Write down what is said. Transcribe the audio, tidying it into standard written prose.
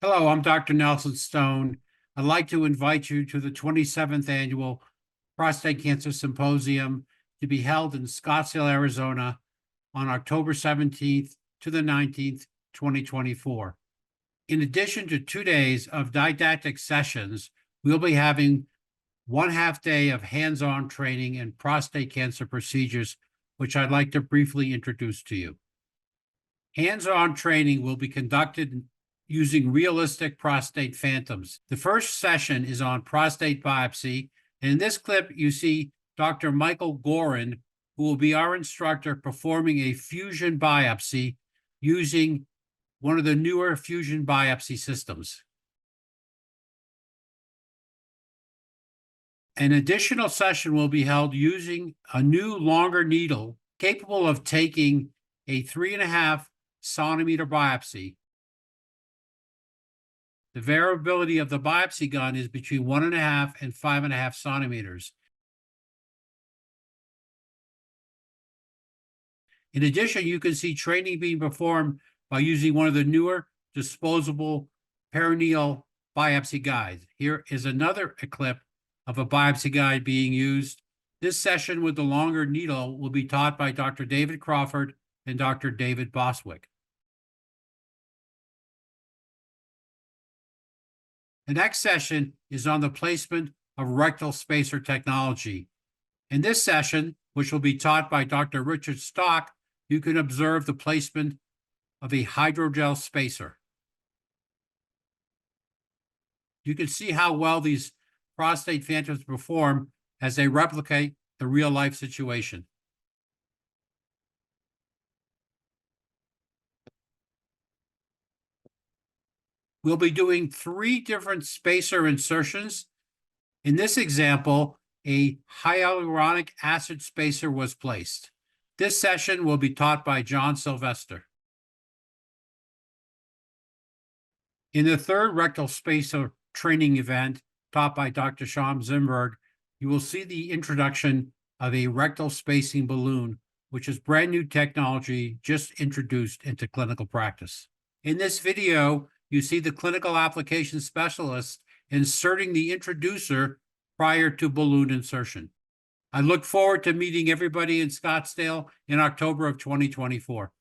Hello, I'm Dr. Nelson Stone. I'd like to invite you to the 27th Annual Prostate Cancer Symposium to be held in Scottsdale, Arizona on October 17th to the 19th, 2024. In addition to 2 days of didactic sessions, we'll be having 1/2 day of hands-on training in prostate cancer procedures, which I'd like to briefly introduce to you. Hands-on training will be conducted using realistic prostate phantoms. The first session is on prostate biopsy. And in this clip, you see Dr. Michael Gorin, who will be our instructor performing a fusion biopsy using one of the newer fusion biopsy systems. An additional session will be held using a new longer needle capable of taking a 3.5 centimeter biopsy. The variability of the biopsy gun is between 1.5 and 5.5 centimeters. In addition, you can see training being performed by using one of the newer disposable perineal biopsy guides. Here is another clip of a biopsy guide being used. This session with the longer needle will be taught by Dr. David Crawford and Dr. David Boswick. The next session is on the placement of rectal spacer technology. In this session, which will be taught by Dr. Richard Stock, you can observe the placement of a hydrogel spacer. You can see how well these prostate phantoms perform as they replicate the real-life situation. We'll be doing 3 different spacer insertions. In this example, a hyaluronic acid spacer was placed. This session will be taught by John Sylvester. In the third rectal spacer training event, taught by Dr. Sham Zimberg, you will see the introduction of a rectal spacing balloon, which is brand new technology just introduced into clinical practice. In this video, you see the clinical application specialist inserting the introducer prior to balloon insertion. I look forward to meeting everybody in Scottsdale in October of 2024.